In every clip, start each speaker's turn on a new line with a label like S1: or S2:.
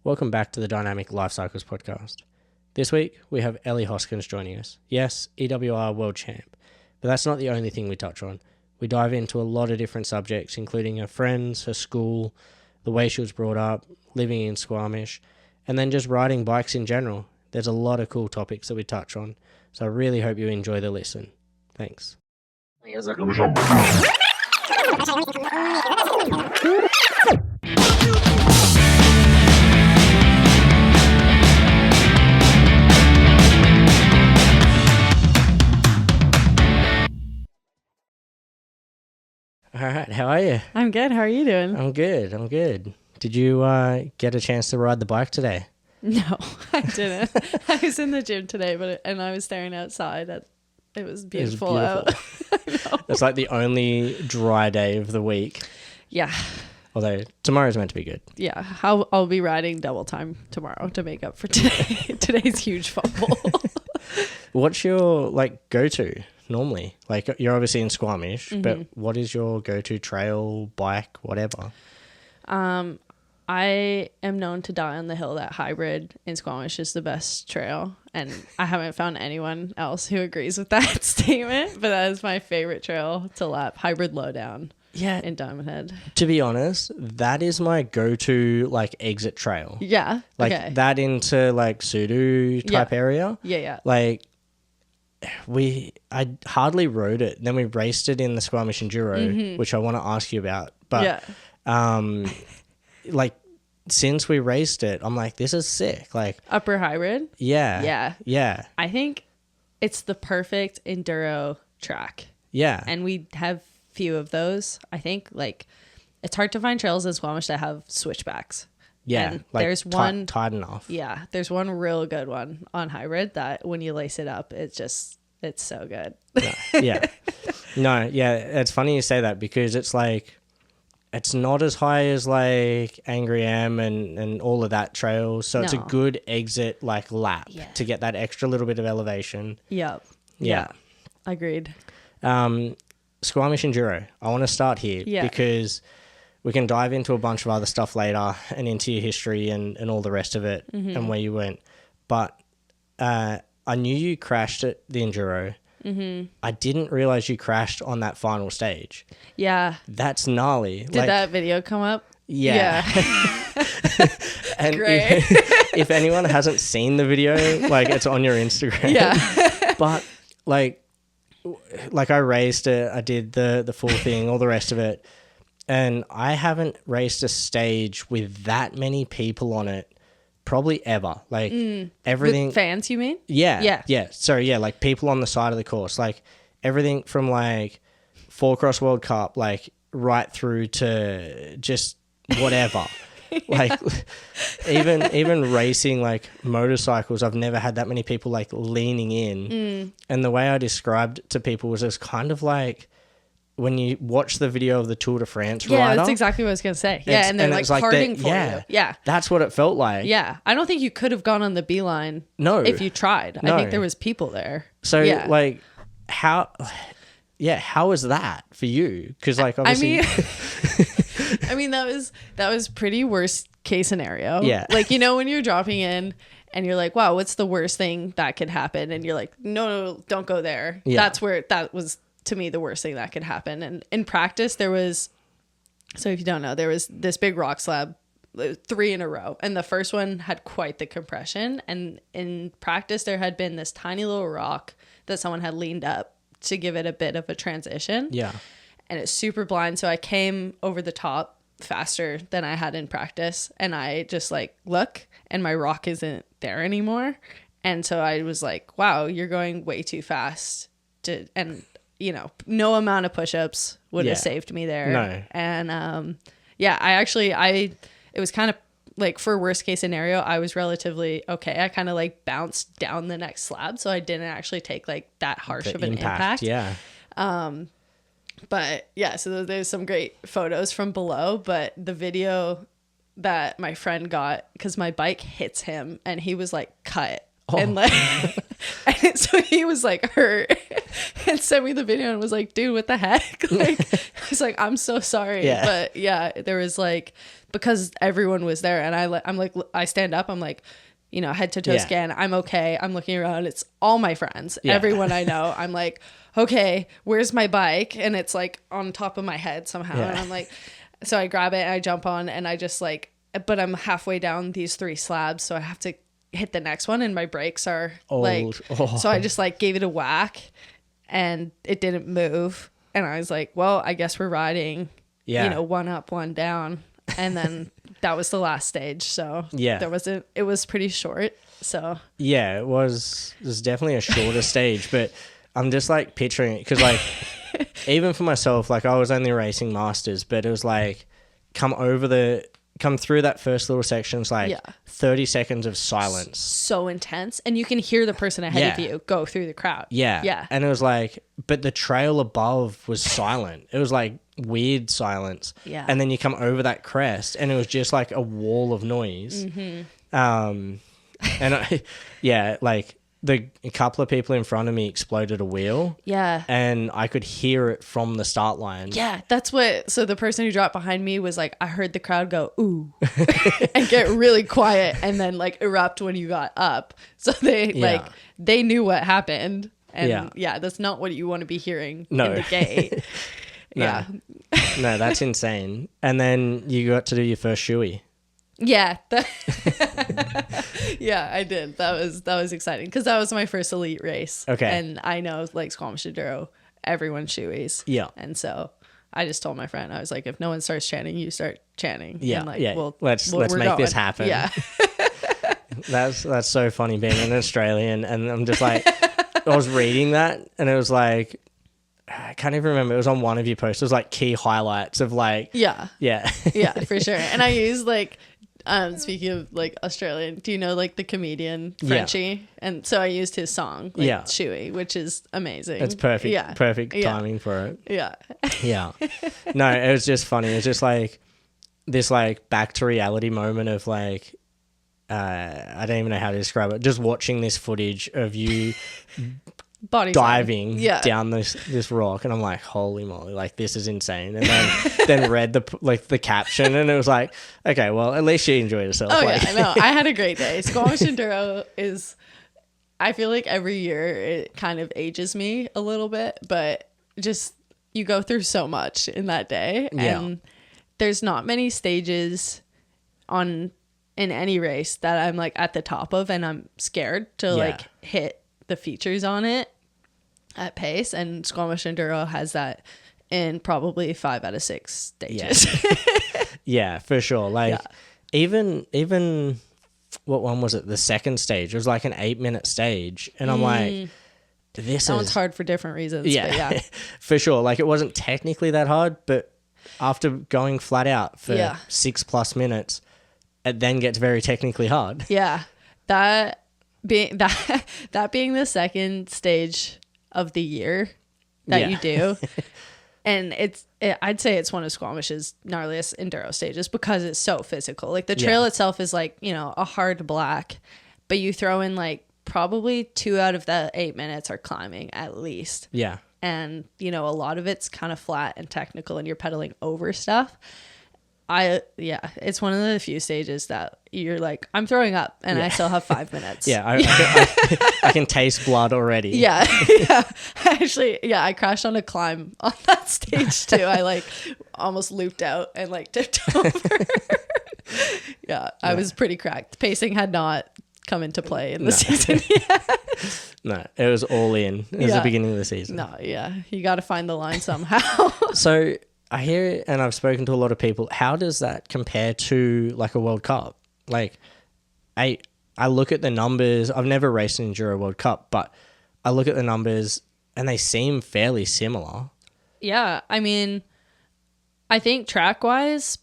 S1: Welcome back to the Dynamic Life Cycles podcast. This week, we have Elly Hoskin joining us. Yes, EWR World Champ, but that's not the only thing we touch on. We dive into a lot of different subjects, including her friends, her school, the way she was brought up, living in Squamish, and then just riding bikes in general. There's a lot of cool topics that we touch on, so I really hope you enjoy the listen. Thanks. All right, how are you?
S2: I'm good. How are you doing?
S1: I'm good. Did you get a chance to ride the bike today?
S2: No, I didn't. I was in the gym today, and I was staring outside. It was beautiful out.
S1: It's like the only dry day of the week.
S2: Yeah.
S1: Although tomorrow's meant to be good.
S2: Yeah. I'll be riding double time tomorrow to make up for today's huge fumble.
S1: What's your go-to normally? You're obviously in Squamish, but what is your go-to trail, bike, whatever?
S2: I am known to die on the hill that hybrid in Squamish is the best trail, and I haven't found anyone else who agrees with that statement, but that is my favorite trail to lap, hybrid lowdown.
S1: Yeah.
S2: In Diamond Head.
S1: To be honest, that is my go-to exit trail.
S2: Yeah.
S1: That into Sudu type area.
S2: Yeah.
S1: I hardly rode it. Then we raced it in the Squamish Enduro, which I want to ask you about. But since we raced it, I'm like, this is sick.
S2: Upper hybrid?
S1: Yeah.
S2: I think it's the perfect enduro track.
S1: Yeah.
S2: And we have few of those. I think it's hard to find trails in Squamish that have switchbacks.
S1: Yeah.
S2: And there's one
S1: tight enough.
S2: Yeah. There's one real good one on hybrid that when you lace it up, it's so good.
S1: Yeah. No, yeah. It's funny you say that because it's it's not as high as Angry M and all of that trail. So it's a good exit lap to get that extra little bit of elevation.
S2: Yep.
S1: Yeah.
S2: Agreed.
S1: Squamish Enduro. I want to start here because we can dive into a bunch of other stuff later and into your history and all the rest of it and where you went. But I knew you crashed at the Enduro. I didn't realize you crashed on that final stage.
S2: Yeah.
S1: That's gnarly.
S2: Did that video come up?
S1: Yeah. And
S2: Great.
S1: if anyone hasn't seen the video, it's on your Instagram.
S2: Yeah.
S1: But I raced it, I did the full thing, all the rest of it. And I haven't raced a stage with that many people on it probably ever. Everything.
S2: With fans, you mean?
S1: Yeah. Sorry, yeah, people on the side of the course. Everything from Four Cross World Cup, right through to just whatever. Even racing motorcycles, I've never had that many people leaning in. And the way I described it to people was it's kind of when you watch the video of the Tour de France rider.
S2: Yeah, that's exactly what I was going to say. Yeah, and they're parting for you. Yeah.
S1: That's what it felt like.
S2: Yeah. I don't think you could have gone on the beeline if you tried.
S1: No.
S2: I think there was people there.
S1: So how was that for you? Because obviously...
S2: I mean, that was pretty worst case scenario.
S1: Yeah.
S2: When you're dropping in and you're like, wow, what's the worst thing that could happen? And you're like, no, don't go there. Yeah. That was to me the worst thing that could happen. And in practice so if you don't know, there was this big rock slab, 3 in a row. And the first one had quite the compression. And in practice, there had been this tiny little rock that someone had leaned up to give it a bit of a transition.
S1: Yeah.
S2: And it's super blind. So I came over the top faster than I had in practice. And I just look and my rock isn't there anymore. And so I was like, wow, you're going way too fast no amount of push-ups would have saved me there.
S1: No.
S2: And it was kind of for worst case scenario, I was relatively okay. I kind of bounced down the next slab. So I didn't actually take that harsh of an impact.
S1: Yeah.
S2: But yeah, so there's some great photos from below, but the video that my friend got, because my bike hits him and he was cut. Oh. And And so he was like hurt and sent me the video and was like, dude, what the heck? Like, I was like, I'm so sorry.
S1: Yeah.
S2: But yeah, there was like, because everyone was there and I'm like, I stand up, I'm like, you know, head to toe scan. I'm okay. I'm looking around. It's all my friends, everyone I know. I'm like, okay, where's my bike? And it's like on top of my head somehow. And I'm like, so I grab it and I jump on and I just like, but I'm halfway down these 3 slabs. So I have to hit the next one and my brakes are so I just like gave it a whack and it didn't move. And I was like, well, I guess we're riding, you know, 1 up, 1 down. And then that was the last stage. So it was pretty short. So
S1: it was definitely a shorter stage, but I'm just like picturing it because like even for myself, like I was only racing masters, but it was like come through that first little section, it's like 30 seconds of silence.
S2: So intense. And you can hear the person ahead of you go through the crowd.
S1: Yeah. And it was like, but the trail above was silent. It was like weird silence.
S2: Yeah.
S1: And then you come over that crest and it was just like a wall of noise. And like a couple of people in front of me exploded a wheel.
S2: Yeah.
S1: And I could hear it from the start line.
S2: Yeah. So the person who dropped behind me was like, I heard the crowd go, ooh, and get really quiet and then like erupt when you got up. So they knew what happened. And that's not what you want to be hearing in the gate.
S1: No. No, that's insane. And then you got to do your first shoey.
S2: Yeah. Yeah, I did. That was exciting because that was my first elite race.
S1: Okay.
S2: And I know like Squamish Enduro, everyone shoeys. Yeah. And so I just told my friend, I was like, if no one starts chanting, you start chanting.
S1: Yeah.
S2: And like,
S1: Well, let's make this happen.
S2: Yeah.
S1: That's so funny being an Australian. And I'm just like, I was reading that and it was like, I can't even remember. It was on one of your posts. It was like key highlights of like. Yeah,
S2: for sure. And I use like, speaking of like Australian, do you know like the comedian Frenchie? And so I used his song, like Shoey, which is amazing.
S1: It's perfect. Yeah. Perfect timing for it.
S2: Yeah.
S1: Yeah. No, it was just funny. It was just like this like back to reality moment of like, I don't even know how to describe it. Just watching this footage of you diving down this rock, and I'm like, holy moly, like this is insane. And then read the caption, and it was like, okay, well at least you enjoyed yourself.
S2: Oh yeah, I know. I had a great day. Squamish Enduro is, I feel like every year it kind of ages me a little bit, but just you go through so much in that day, and there's not many stages in any race that I'm like at the top of, and I'm scared to like hit the features on it at pace, and Squamish Enduro has that in probably 5 out of 6 stages.
S1: Yeah, for sure. Like even what one was it? The second stage. It was like an 8-minute stage, and I'm like, this
S2: one's hard for different reasons.
S1: Yeah,
S2: but
S1: for sure. Like it wasn't technically that hard, but after going flat out for 6+ minutes, it then gets very technically hard.
S2: Yeah, that being the second stage of the year that you do, and I'd say it's one of Squamish's gnarliest enduro stages because it's so physical. Like the trail itself is like, you know, a hard black, but you throw in like probably 2 out of the 8 minutes are climbing at least. Yeah, and you know a lot of it's kind of flat and technical, and you're pedaling over stuff. It's one of the few stages that you're like, I'm throwing up and I still have 5 minutes.
S1: I can taste blood already.
S2: Yeah. Actually, I crashed on a climb on that stage too. I like almost looped out and like tipped over. I was pretty cracked. Pacing had not come into play in the season yet.
S1: No, it was all in. It was the beginning of the season.
S2: No, you got to find the line somehow.
S1: So I hear it, and I've spoken to a lot of people. How does that compare to like a World Cup? Like, I look at the numbers. I've never raced an Enduro World Cup, but I look at the numbers, and they seem fairly similar. Yeah,
S2: I mean, I think track-wise,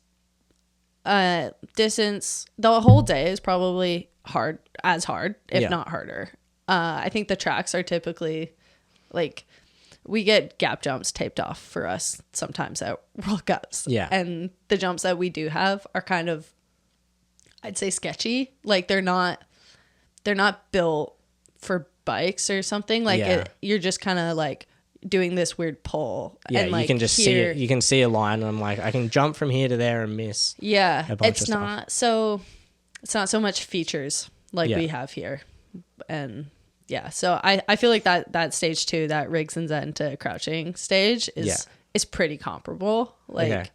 S2: distance, the whole day is probably hard, if not harder. I think the tracks are typically like, we get gap jumps taped off for us sometimes at World Cups. Yeah. And the jumps that we do have are kind of, I'd say, sketchy. Like they're not built for bikes or something. Like you're just kind of like doing this weird pull.
S1: Yeah,
S2: and like
S1: you can just see it. You can see a line, and I'm like, I can jump from here to there and miss.
S2: Yeah,
S1: a bunch
S2: it's
S1: of
S2: not
S1: stuff.
S2: it's not so much features like we have here, and yeah. So I feel like that stage 2, that rigs and zen to crouching stage is pretty comparable. Like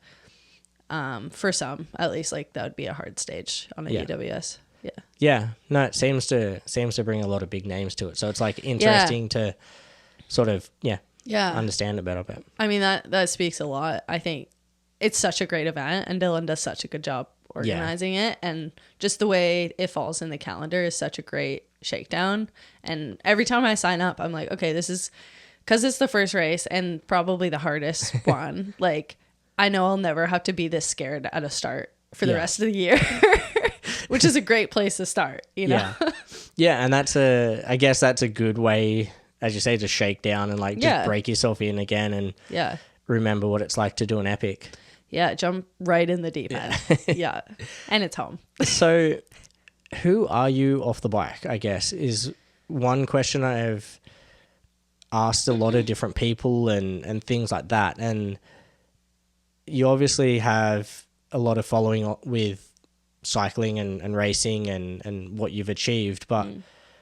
S2: for some at least, like that would be a hard stage on an EWS.
S1: Yeah, no, it seems to bring a lot of big names to it. So it's like interesting to sort of understand it better. But
S2: I mean that speaks a lot. I think it's such a great event, and Dylan does such a good job organizing it, and just the way it falls in the calendar is such a great shakedown. And every time I sign up, I'm like, okay, this is because it's the first race and probably the hardest one. Like I know I'll never have to be this scared at a start for the rest of the year. Which is a great place to start, you know?
S1: Yeah, and I guess that's a good way, as you say, to shake down and like just break yourself in again and remember what it's like to do an epic.
S2: Yeah, jump right in the deep end. Yeah, and it's home.
S1: So who are you off the bike, I guess, is one question I've asked a lot of different people and things like that. And you obviously have a lot of following with cycling and racing and what you've achieved, but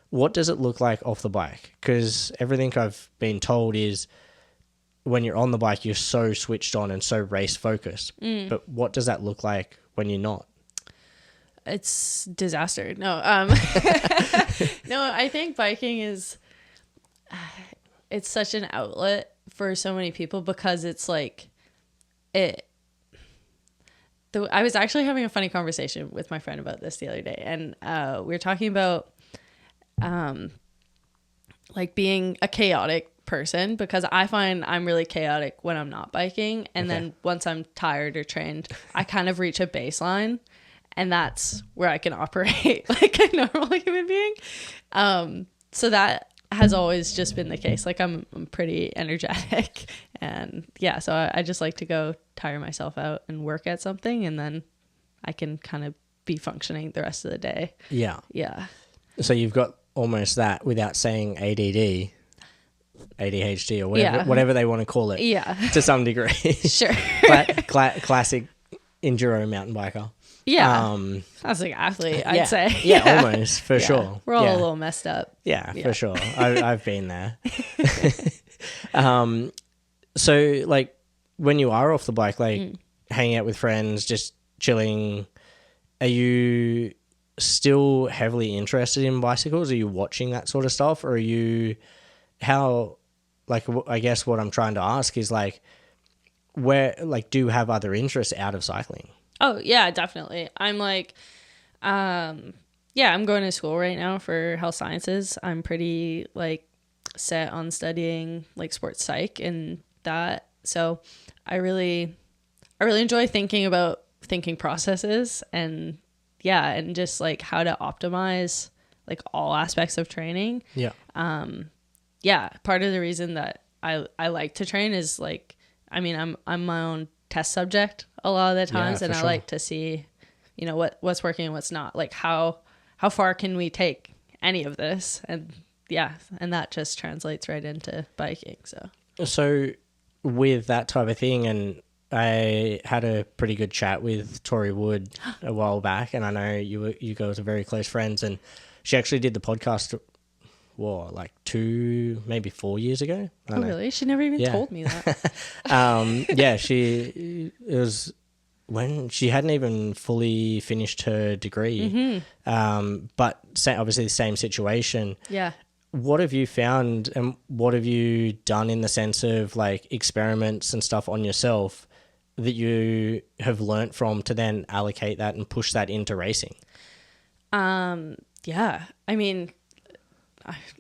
S1: what does it look like off the bike? Because everything I've been told is when you're on the bike, you're so switched on and so race focused. But what does that look like when you're not?
S2: It's disaster. No, no, I think biking is, it's such an outlet for so many people because it's like I was actually having a funny conversation with my friend about this the other day, and we were talking about like being a chaotic person, because I find I'm really chaotic when I'm not biking, and then once I'm tired or trained, I kind of reach a baseline, and that's where I can operate like a normal human being. So that has always just been the case. Like I'm pretty energetic, and so I just like to go tire myself out and work at something, and then I can kind of be functioning the rest of the day. Yeah. So
S1: you've got almost that without saying ADD, ADHD, or whatever they want to call it.
S2: Yeah.
S1: To some degree.
S2: Sure.
S1: Classic enduro mountain biker.
S2: Yeah. That's like athlete, I'd say.
S1: Yeah, almost, for sure.
S2: We're all a little messed up.
S1: Yeah, for sure. I've been there. So, like, when you are off the bike, like, hanging out with friends, just chilling, are you still heavily interested in bicycles? Are you watching that sort of stuff? Or are you, I guess what I'm trying to ask is, like, where, like, do you have other interests out of cycling?
S2: Oh, yeah, definitely. I'm like, I'm going to school right now for health sciences. I'm pretty like set on studying like sports psych and that. So I really enjoy thinking about thinking processes and just like how to optimize like all aspects of training.
S1: Yeah.
S2: Part of the reason that I like to train is like, I mean, I'm my own test subject a lot of the times, and I like to see, you know, what's working and what's not. Like how far can we take any of this? And and that just translates right into biking. So
S1: with that type of thing, and I had a pretty good chat with Tori Wood a while back, and I know you guys are very close friends, and she actually did the podcast like 2, maybe 4 years ago.
S2: Oh, really? She never even told me that.
S1: It was when she hadn't even fully finished her degree. But obviously the same situation.
S2: Yeah.
S1: What have you found, and what have you done in the sense of like experiments and stuff on yourself that you have learnt from to then allocate that and push that into racing?
S2: I mean,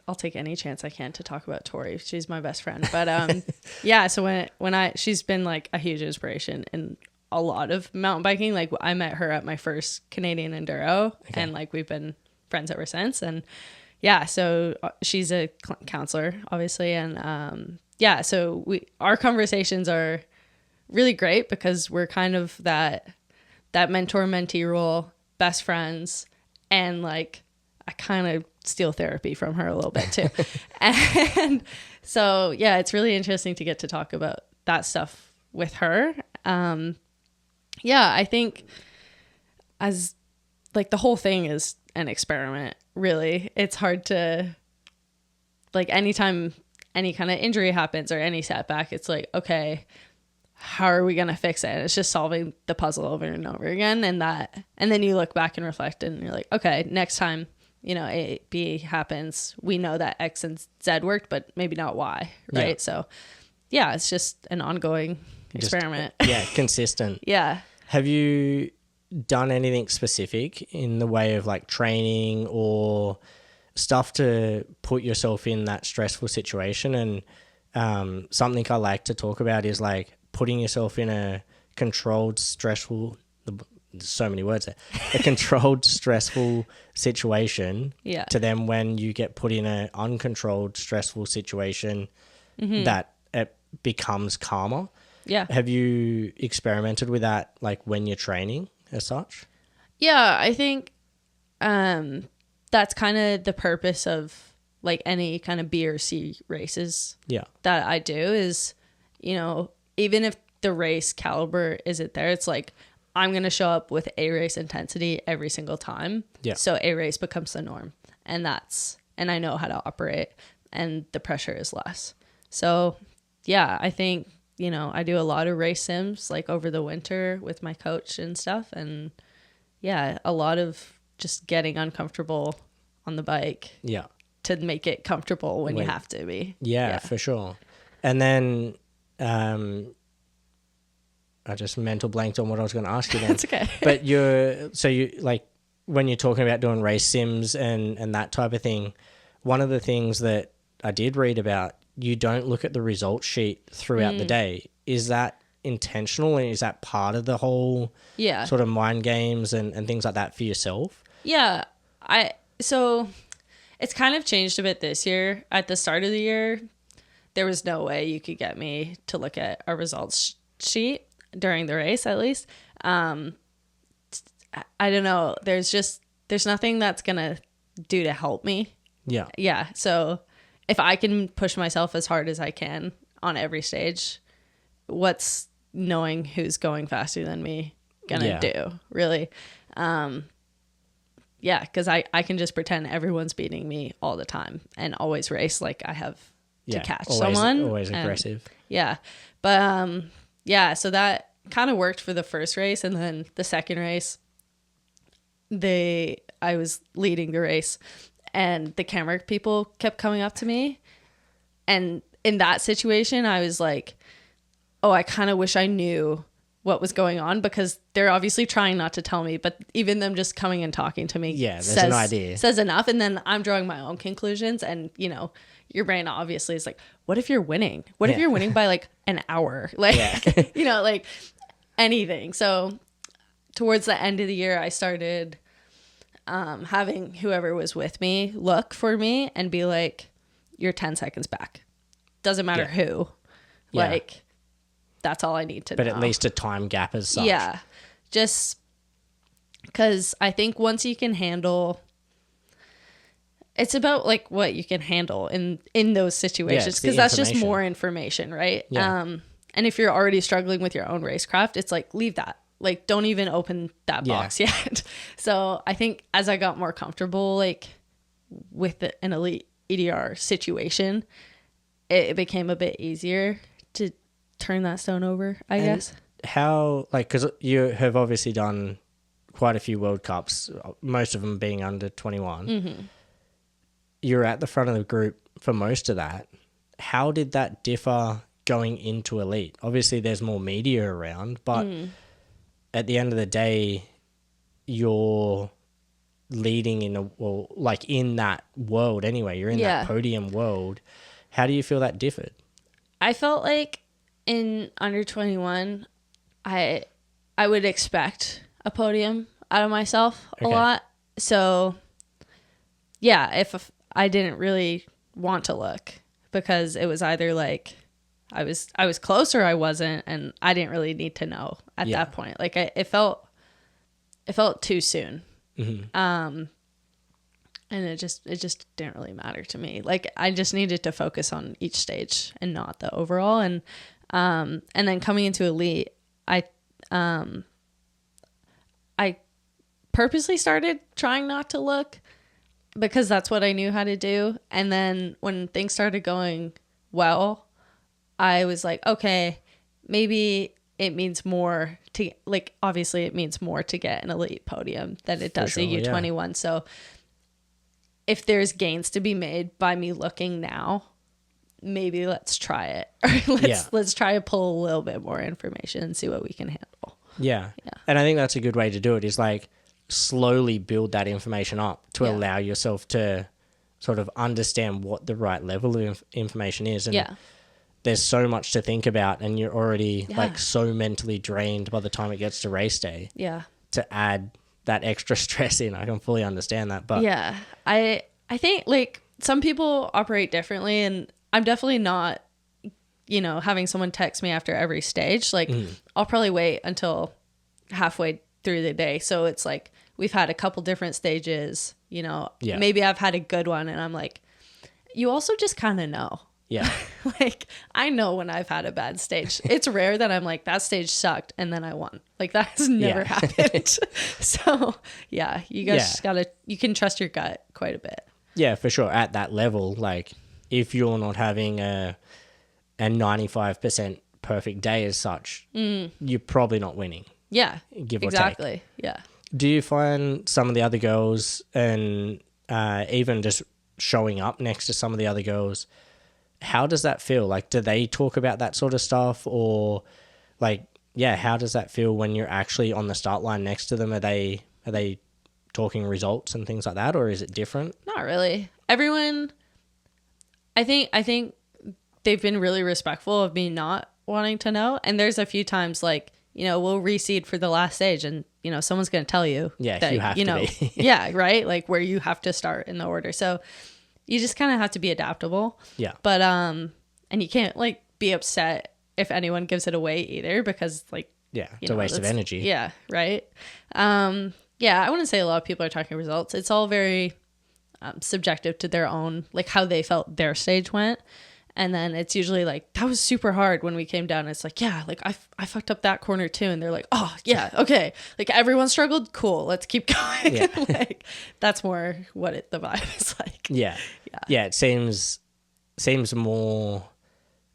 S2: I'll take any chance I can to talk about Tori. She's my best friend. But so when she's been like a huge inspiration in a lot of mountain biking. Like I met her at my first Canadian Enduro, and like we've been friends ever since. And so she's a counselor, obviously, and so our conversations are really great because we're kind of that mentor-mentee role, best friends, and like I kind of steal therapy from her a little bit too. And so, yeah, it's really interesting to get to talk about that stuff with her. Yeah, I think as like the whole thing is an experiment, really. It's hard to, like, anytime any kind of injury happens or any setback, it's like, okay, how are we going to fix it? And it's just solving the puzzle over and over again. And then you look back and reflect and you're like, okay, next time, you know, A, B happens, we know that X and Z worked, but maybe not Y, right? Yeah. So yeah, it's just an ongoing experiment.
S1: Yeah, consistent.
S2: Yeah.
S1: Have you done anything specific in the way of like training or stuff to put yourself in that stressful situation? And something I like to talk about is like putting yourself in a controlled, stressful, so many words there, a controlled, stressful situation to then when you get put in an uncontrolled, stressful situation that it becomes calmer.
S2: Yeah.
S1: Have you experimented with that, like when you're training as such?
S2: Yeah, I think that's kind of the purpose of like any kind of B or C races that I do is, you know, even if the race caliber isn't there, it's like I'm going to show up with A race intensity every single time. Yeah. So A race becomes the norm, and I know how to operate, and the pressure is less. So yeah, I think, you know, I do a lot of race sims like over the winter with my coach and stuff. And yeah, a lot of just getting uncomfortable on the bike to make it comfortable when you have to be.
S1: Yeah, for sure. And then I just mental blanked on what I was going to ask you then.
S2: That's okay.
S1: But you like when you're talking about doing race sims and that type of thing, one of the things that I did read about, you don't look at the result sheet throughout the day. Is that intentional, and is that part of the whole sort of mind games and things like that for yourself?
S2: Yeah. So it's kind of changed a bit this year. At the start of the year, there was no way you could get me to look at a results sheet during the race, at least. I don't know. There's nothing that's going to do to help me.
S1: Yeah.
S2: Yeah. So if I can push myself as hard as I can on every stage, what's knowing who's going faster than me gonna do, really? Yeah, because I can just pretend everyone's beating me all the time and always race like I have to catch someone.
S1: Always aggressive.
S2: Yeah. But yeah, so that kind of worked for the first race, and then the second race, I was leading the race, and the camera people kept coming up to me. And in that situation, I was like, oh, I kind of wish I knew what was going on, because they're obviously trying not to tell me, but even them just coming and talking to me
S1: an idea.
S2: Says enough. And then I'm drawing my own conclusions, and, you know, your brain obviously is like, what if you're winning? What if you're winning by like an hour? Like, you know, like anything. So towards the end of the year, I started having whoever was with me look for me and be like, you're 10 seconds back. Doesn't matter who. Like, that's all I need to know.
S1: But at least a time gap as such.
S2: Yeah. Just because I think once you can handle, it's about like what you can handle in those situations, because that's just more information, right?
S1: Yeah.
S2: And if you're already struggling with your own racecraft, it's like, leave that. Like, don't even open that box yet. So I think as I got more comfortable, like with an elite EDR situation, it became a bit easier to turn that stone over, I guess.
S1: How, like, because you have obviously done quite a few World Cups, most of them being under 21. Mm-hmm. You're at the front of the group for most of that. How did that differ going into elite? Obviously, there's more media around, but at the end of the day, you're leading in that world anyway. You're in that podium world. How do you feel that differed?
S2: I felt like in under 21, I would expect a podium out of myself a lot. So yeah, if I didn't really want to look, because it was either like I was close or I wasn't, and I didn't really need to know at that point. Like it felt too soon. Mm-hmm. And it just didn't really matter to me. Like, I just needed to focus on each stage and not the overall. And then coming into elite, I purposely started trying not to look because that's what I knew how to do. And then when things started going well, I was like, okay, maybe it means more to, like, obviously it means more to get an elite podium than it does a U21. Yeah. So if there's gains to be made by me looking now, maybe let's try it. Or let's try to pull a little bit more information and see what we can handle.
S1: Yeah. And I think that's a good way to do it, is like slowly build that information up to allow yourself to sort of understand what the right level of information is. And there's so much to think about, and you're already like so mentally drained by the time it gets to race day. Yeah. To add that extra stress in, I can fully understand that. But
S2: yeah, I think like some people operate differently, and I'm definitely not, you know, having someone text me after every stage. Like I'll probably wait until halfway through the day. So it's like we've had a couple different stages, you know, maybe I've had a good one and I'm like, you also just kind of know. Yeah. Like I know when I've had a bad stage. It's rare that I'm like, that stage sucked and then I won. Like that has never happened. So yeah, you guys just gotta, you can trust your gut quite a bit.
S1: Yeah, for sure. At that level, like if you're not having a 95% perfect day as such, you're probably not winning.
S2: Yeah,
S1: give or
S2: exactly.
S1: take.
S2: Yeah.
S1: Do you find some of the other girls, and even just showing up next to some of the other girls, how does that feel? Like, do they talk about that sort of stuff, or like, how does that feel when you're actually on the start line next to them? Are they talking results and things like that, or is it different?
S2: Not really. Everyone, I think they've been really respectful of me not wanting to know. And there's a few times like, you know, we'll reseed for the last stage and, you know, someone's going to tell you that,
S1: you have to be.
S2: Yeah, right? Like where you have to start in the order. So you just kind of have to be adaptable. Yeah. But, and you can't like be upset if anyone gives it away either, because like,
S1: it's a waste of energy.
S2: Yeah. Right. Yeah. I wouldn't say a lot of people are talking results. It's all very subjective to their own, like how they felt their stage went. And then it's usually like, that was super hard when we came down. It's like, yeah, like I fucked up that corner too. And they're like, oh yeah, okay. Like everyone struggled. Cool. Let's keep going. Yeah. Like that's more what the vibe is like.
S1: Yeah. Yeah. It seems more,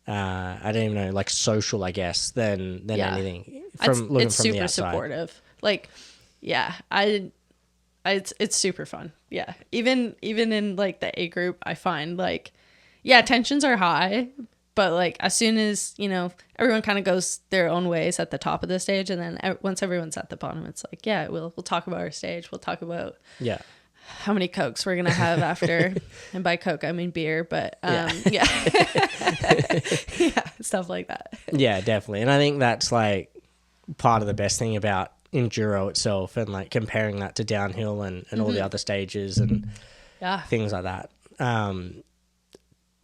S1: I don't even know, like social, I guess, than anything.
S2: It's super supportive. Like, yeah, it's super fun. Yeah. Even in like the A group, I find like, tensions are high, but like as soon as, you know, everyone kind of goes their own ways at the top of the stage, and then once everyone's at the bottom, it's like, we'll talk about our stage. We'll talk about how many Cokes we're gonna have after, and by Coke I mean beer, but stuff like that. Yeah,
S1: definitely. And I think that's like part of the best thing about enduro itself, and like comparing that to downhill and all the other stages and things like that.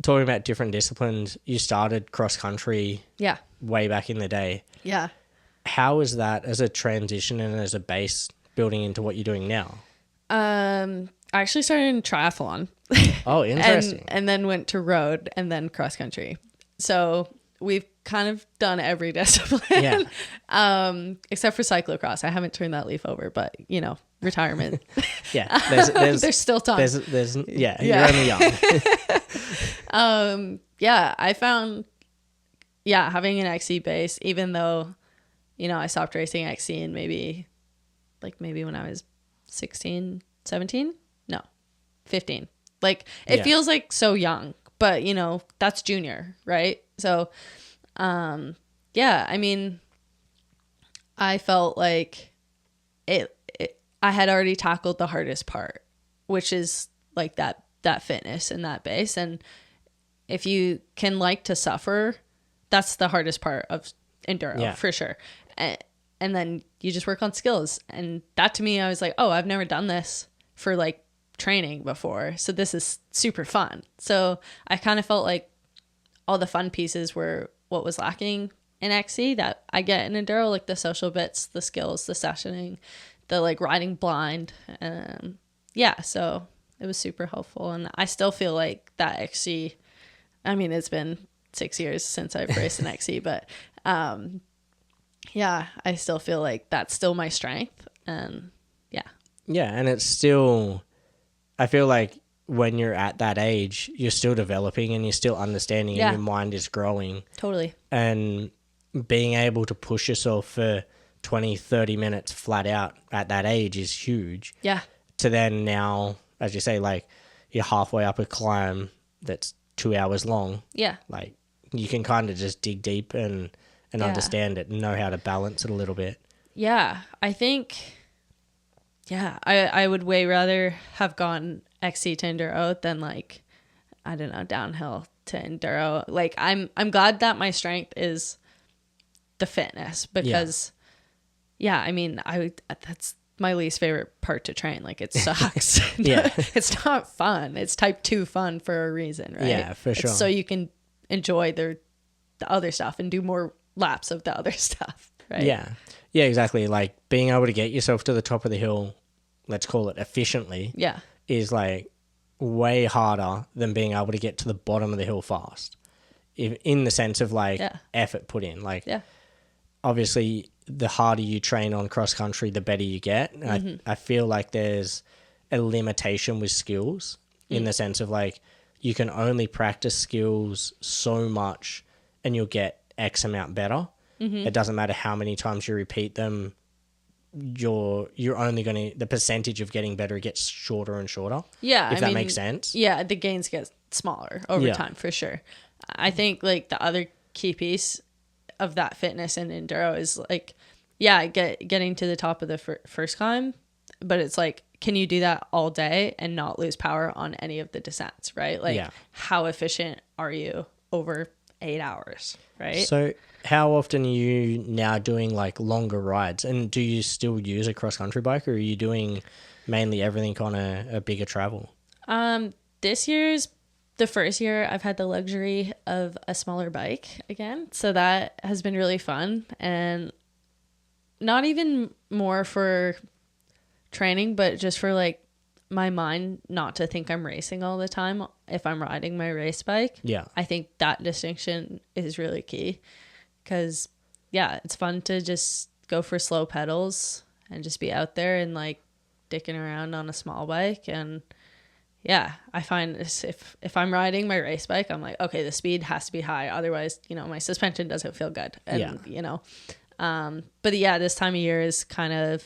S1: Talking about different disciplines, you started cross country way back in the day. Yeah. How is that as a transition and as a base building into what you're doing now?
S2: I actually started in triathlon.
S1: Oh, interesting.
S2: and then went to road and then cross country. So we've kind of done every discipline. Yeah. Except for cyclocross. I haven't turned that leaf over, but you know, retirement. There's still time.
S1: You're only young.
S2: I found having an XC base, even though, you know, I stopped racing XC in maybe when I was 16, 17, no, 15. Like it feels like so young, but you know, that's junior, right? So I mean, I felt like I had already tackled the hardest part, which is like that fitness and that base. And if you can like to suffer, that's the hardest part of enduro for sure. And then you just work on skills. And that to me, I was like, oh, I've never done this for like training before. So this is super fun. So I kind of felt like all the fun pieces were what was lacking in XC that I get in enduro, like the social bits, the skills, the sessioning, the like riding blind. So it was super helpful. And I still feel like that XC, I mean, it's been 6 years since I've raced an XC, but yeah, I still feel like that's still my strength. And yeah.
S1: Yeah. And it's still, I feel like when you're at that age, you're still developing and you're still understanding and your mind is growing.
S2: Totally.
S1: And being able to push yourself for 20, 30 minutes flat out at that age is huge.
S2: Yeah.
S1: To then now, as you say, like you're halfway up a climb that's 2 hours long.
S2: Yeah.
S1: Like you can kind of just dig deep and understand it and know how to balance it a little bit.
S2: Yeah. I think, I would way rather have gone XC to enduro than like, I don't know, downhill to enduro. Like I'm glad that my strength is the fitness because I mean, that's my least favorite part to train. Like it sucks. It's not fun. It's type 2 fun for a reason, right?
S1: Yeah, for sure.
S2: It's so you can enjoy the other stuff and do more laps of the other stuff, right?
S1: Yeah, exactly. Like being able to get yourself to the top of the hill, let's call it efficiently, is like way harder than being able to get to the bottom of the hill fast. In the sense of like effort put in. Like obviously the harder you train on cross country, the better you get. I feel like there's a limitation with skills in the sense of like you can only practice skills so much and you'll get X amount better. It doesn't matter how many times you repeat them. You're only going to, the percentage of getting better gets shorter and shorter. Yeah. If that makes sense.
S2: Yeah. The gains get smaller over time for sure. I think like the other key piece of that fitness and enduro is like, getting to the top of the first climb, but it's like, can you do that all day and not lose power on any of the descents, right? Like how efficient are you over 8 hours, right?
S1: So how often are you now doing like longer rides, and do you still use a cross country bike, or are you doing mainly everything on a bigger travel?
S2: This year's the first year I've had the luxury of a smaller bike again. So that has been really fun, and not even more for training, but just for like my mind not to think I'm racing all the time if I'm riding my race bike. Yeah. I think that distinction is really key because, it's fun to just go for slow pedals and just be out there and like dicking around on a small bike. And I find this, if I'm riding my race bike, I'm like, okay, the speed has to be high. Otherwise, my suspension doesn't feel good. And, but this time of year is kind of,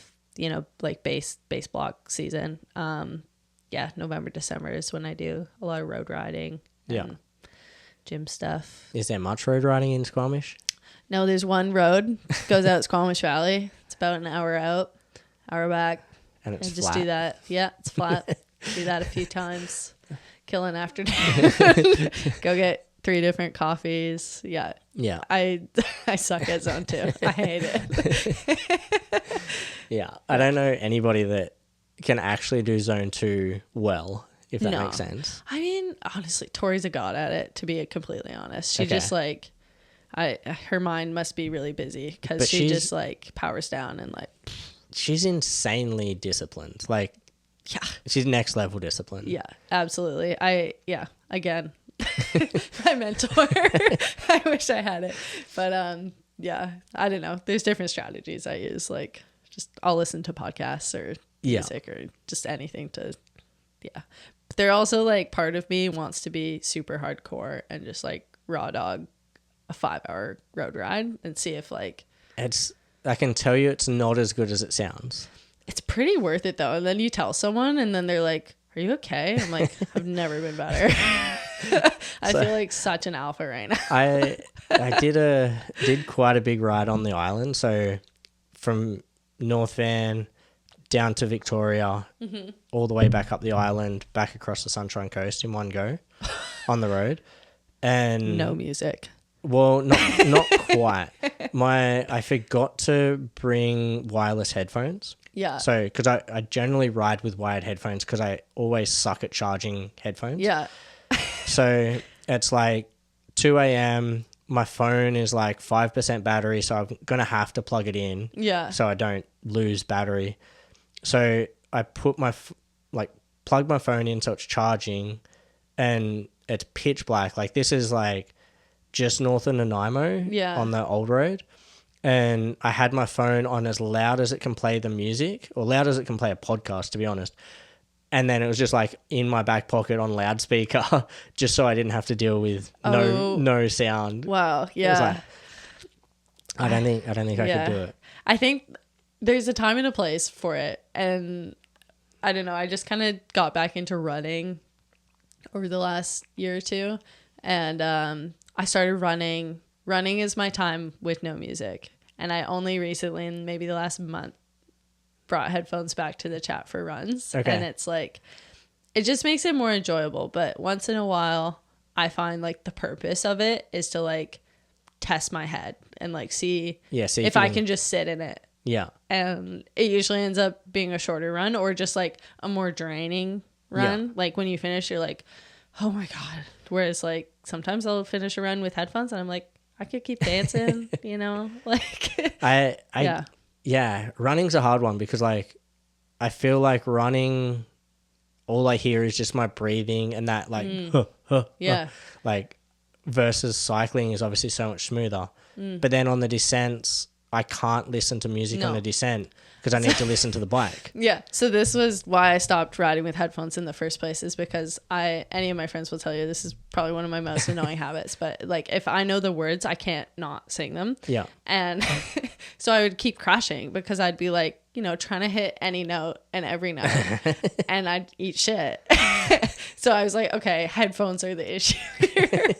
S2: like base block season. November, December is when I do a lot of road riding and gym stuff.
S1: Is there much road riding in Squamish?
S2: No, there's one road, goes out Squamish Valley. It's about an hour out, hour back.
S1: And it's
S2: just
S1: flat.
S2: do that. Yeah, it's flat. Do that a few times. Kill an afternoon. Go get 3 different coffees. Yeah. I suck at zone 2. I hate it.
S1: I don't know anybody that can actually do zone 2 well, if that makes sense.
S2: I mean, honestly, Tori's a god at it, to be completely honest. She just like, her mind must be really busy because she just like powers down and like.
S1: She's insanely disciplined. Like, she's next level disciplined.
S2: Yeah, absolutely. Again, my mentor. I wish I had it, but I don't know. There's different strategies I use. Like, just I'll listen to podcasts or music or just anything to. But they're also like part of me wants to be super hardcore and just like raw dog a 5-hour road ride and see if like
S1: I can tell you it's not as good as it sounds.
S2: It's pretty worth it though. And then you tell someone and then they're like, are you okay? I'm like, I've never been better. I feel like such an alpha right now.
S1: I did quite a big ride on the island. So from North Van down to Victoria, all the way back up the island, back across the Sunshine Coast in one go on the road. And
S2: no music.
S1: Well, not quite. I forgot to bring wireless headphones. Yeah. So, because I generally ride with wired headphones because I always suck at charging headphones. Yeah. So it's like 2 a.m. My phone is like 5% battery, so I'm going to have to plug it in. Yeah. So I don't lose battery. So I put my plugged my phone in so it's charging, and it's pitch black. Like, this is like just north of Nanaimo on the old road. And I had my phone on as loud as it can play the music, or loud as it can play a podcast, to be honest. And then it was just like in my back pocket on loudspeaker, just so I didn't have to deal with no sound.
S2: Wow. Yeah.
S1: It was like, I don't think I could do it.
S2: I think there's a time and a place for it. And I don't know, I just kind of got back into running over the last year or two. And I started running. Running is my time with no music. And I only recently, in maybe the last month, brought headphones back to the chat for runs. Okay. And it's like, it just makes it more enjoyable. But once in a while, I find like the purpose of it is to like test my head and like see if I can just sit in it.
S1: Yeah.
S2: And it usually ends up being a shorter run or just like a more draining run. Yeah. Like when you finish, you're like, oh my God. Whereas like sometimes I'll finish a run with headphones and I'm like, I could keep dancing, you know, like
S1: yeah, running's a hard one because like I feel like running, all I hear is just my breathing and that like like versus cycling is obviously so much smoother. But then on the descents, I can't listen to music on the descent because I need to listen to the bike.
S2: Yeah. So this was why I stopped riding with headphones in the first place, is because any of my friends will tell you this is probably one of my most annoying habits. But like if I know the words, I can't not sing them. Yeah. And so I would keep crashing because I'd be like, you know, trying to hit any note and every note and I'd eat shit. So I was like, okay, headphones are the issue here.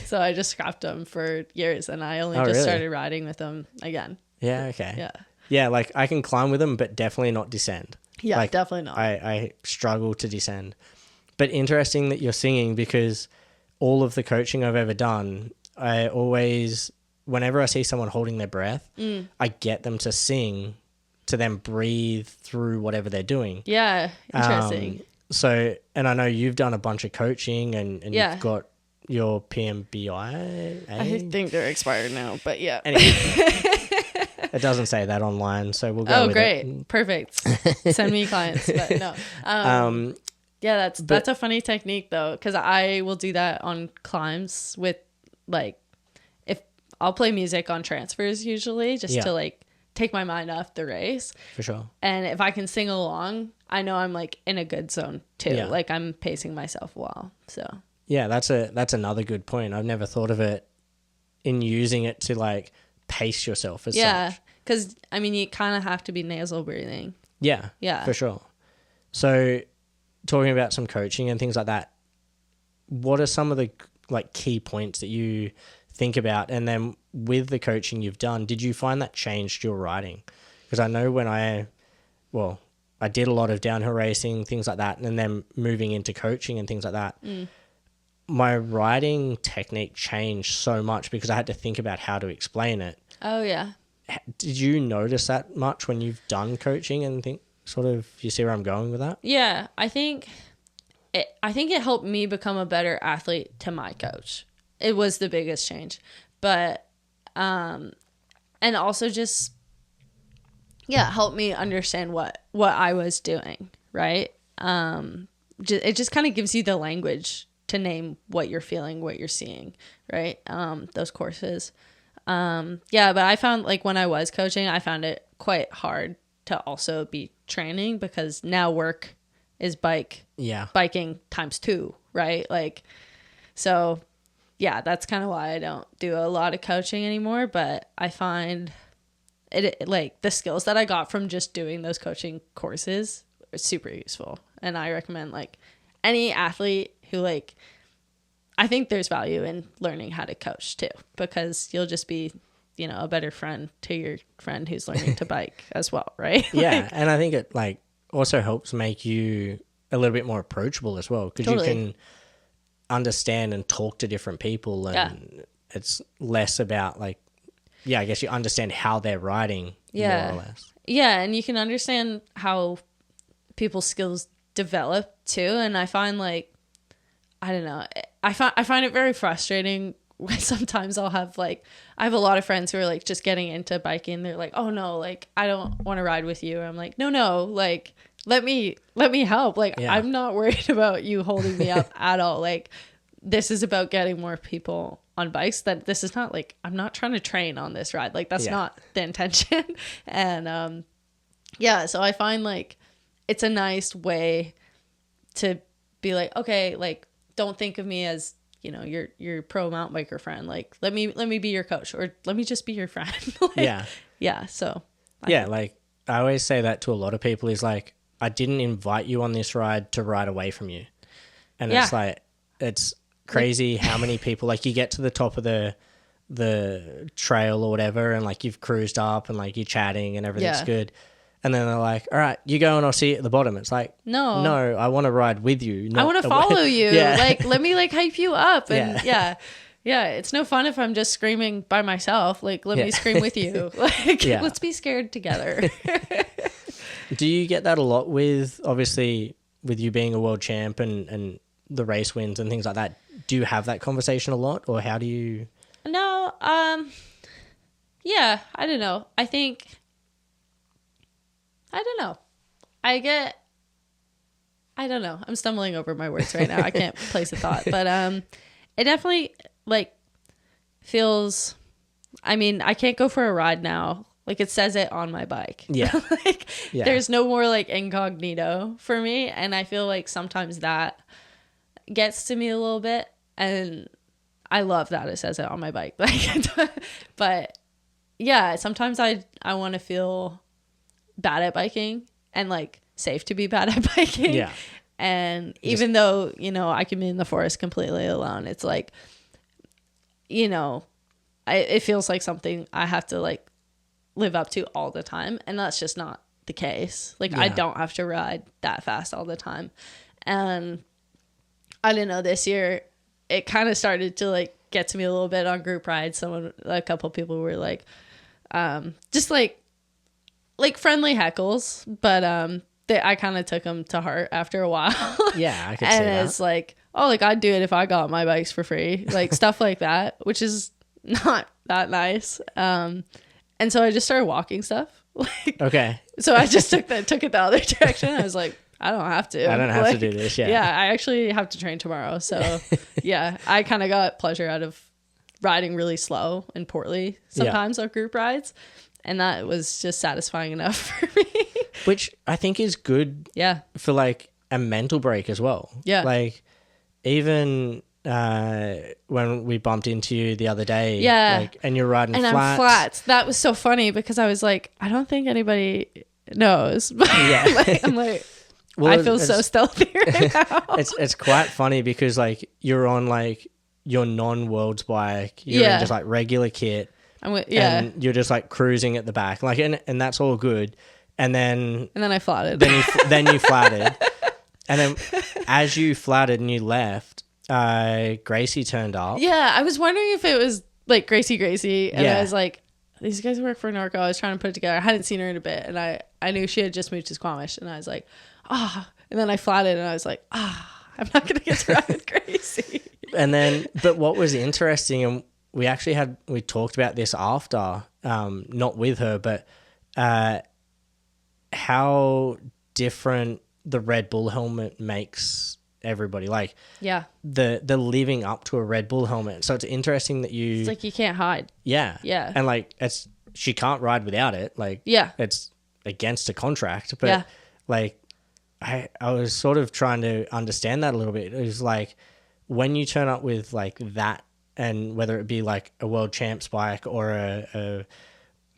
S2: So I just scrapped them for years and I only started riding with them again.
S1: Yeah. Okay.
S2: Yeah.
S1: Yeah, like I can climb with them, but definitely not descend.
S2: Yeah,
S1: like,
S2: definitely not.
S1: I struggle to descend. But interesting that you're singing because all of the coaching I've ever done, I always, whenever I see someone holding their breath, I get them to sing to then breathe through whatever they're doing.
S2: Yeah, interesting.
S1: So, and I know you've done a bunch of coaching and you've got your PMBI.
S2: I think they're expired now, but yeah.
S1: Anyway. It doesn't say that online, so we'll go with
S2: great.
S1: it.
S2: Perfect. Send me clients, but no. Yeah, that's a funny technique though, because I will do that on climbs with like, if I'll play music on transfers usually just to like take my mind off the race.
S1: For sure.
S2: And if I can sing along, I know I'm like in a good zone too. Yeah. Like I'm pacing myself well. So
S1: yeah, that's another good point. I've never thought of it in using it to like pace yourself as such.
S2: Yeah, because I mean you kind of have to be nasal breathing.
S1: Yeah, for sure. So talking about some coaching and things like that, what are some of the like key points that you think about? And then with the coaching you've done, did you find that changed your riding? Because I know when I did a lot of downhill racing, things like that, and then moving into coaching and things like that, my riding technique changed so much because I had to think about how to explain it.
S2: Oh, yeah.
S1: Did you notice that much when you've done coaching and think sort of, you see where I'm going with that?
S2: Yeah, I think it helped me become a better athlete to my coach. It was the biggest change. But, and also just, helped me understand what I was doing, right? It just kind of gives you the language to name what you're feeling, what you're seeing, right? Those courses. But I found like when I was coaching, I found it quite hard to also be training because now work is biking times 2, right? Like, so yeah, that's kind of why I don't do a lot of coaching anymore, but I find it like the skills that I got from just doing those coaching courses are super useful. And I recommend like any athlete who like, I think there's value in learning how to coach too, because you'll just be, you know, a better friend to your friend who's learning to bike as well, right?
S1: Yeah, and I think it like also helps make you a little bit more approachable as well, because you can understand and talk to different people, and it's less about like, I guess you understand how they're riding more or less.
S2: Yeah, and you can understand how people's skills develop too, and I find like, I don't know, I find it very frustrating when sometimes I have a lot of friends who are like just getting into biking. They're like, oh no, like I don't want to ride with you. I'm like, no, like let me help. Like, I'm not worried about you holding me up at all. Like, this is about getting more people on bikes. That this is not like, I'm not trying to train on this ride. Like, that's not the intention. And so I find like it's a nice way to be like, okay, like, don't think of me as, you know, your pro mountain biker friend. Like, let me be your coach, or let me just be your friend. Like, so
S1: like I always say that to a lot of people is like, I didn't invite you on this ride to ride away from you. And it's like, it's crazy how many people, like, you get to the top of the trail or whatever, and like you've cruised up and like you're chatting and everything's good. And then they're like, all right, you go and I'll see you at the bottom. It's like, no, I want to ride with you.
S2: I want to follow you. Like, let me like hype you up. And it's no fun if I'm just screaming by myself. Like, let me scream with you. Like, let's be scared together.
S1: Do you get that a lot with, obviously, with you being a world champ and the race wins and things like that? Do you have that conversation a lot, or how do you?
S2: No. Yeah, I don't know. I don't know. I don't know. I'm stumbling over my words right now. I can't place a thought, but it definitely like feels, I mean, I can't go for a ride now. Like, it says it on my bike. Yeah. There's no more like incognito for me. And I feel like sometimes that gets to me a little bit. And I love that it says it on my bike. Like, but yeah, sometimes I want to feel bad at biking and like safe to be bad at biking. Yeah. And even though, you know, I can be in the forest completely alone, it's like, you know, it feels like something I have to like live up to all the time, and that's just not the case. Like, I don't have to ride that fast all the time. And I don't know, this year it kind of started to like get to me a little bit on group rides. A couple people were like just like friendly heckles, but I kind of took them to heart after a while.
S1: Yeah, I could see that.
S2: And it's like, oh, like, I'd do it if I got my bikes for free, like stuff like that, which is not that nice. And so I just started walking stuff. Like, okay. So I just took it the other direction. I was like, I don't have to.
S1: I don't have to do this. Yeah.
S2: Yeah. I actually have to train tomorrow. So yeah, I kind of got pleasure out of riding really slow and poorly sometimes on group rides. And that was just satisfying enough for me.
S1: Which I think is good. Yeah. For like a mental break as well. Yeah. Like, even when we bumped into you the other day, like, and you're riding flats.
S2: I'm flats. That was so funny because I was like, I don't think anybody knows. Like, I'm like, well, I feel so stealthy right now.
S1: It's quite funny because like you're on like your non-worlds bike, you're in just like regular kit, and you're just like cruising at the back, like, and that's all good. And then
S2: I flatted.
S1: Then you flatted, and then as you flatted and you left, Gracie turned up.
S2: Yeah, I was wondering if it was like Gracie, and I was like, these guys work for Norco. I was trying to put it together. I hadn't seen her in a bit, and I knew she had just moved to Squamish, and I was like, and then I flatted, and I was like, I'm not gonna get to ride with Gracie.
S1: And then, but what was interesting, and we talked about this after, not with her, but how different the Red Bull helmet makes everybody. Like, the living up to a Red Bull helmet. So it's interesting that
S2: it's like you can't hide.
S1: Yeah. And like, she can't ride without it. Like, it's against a contract. But like, I was sort of trying to understand that a little bit. It was like, when you turn up with like that, and whether it be like a world champs bike or a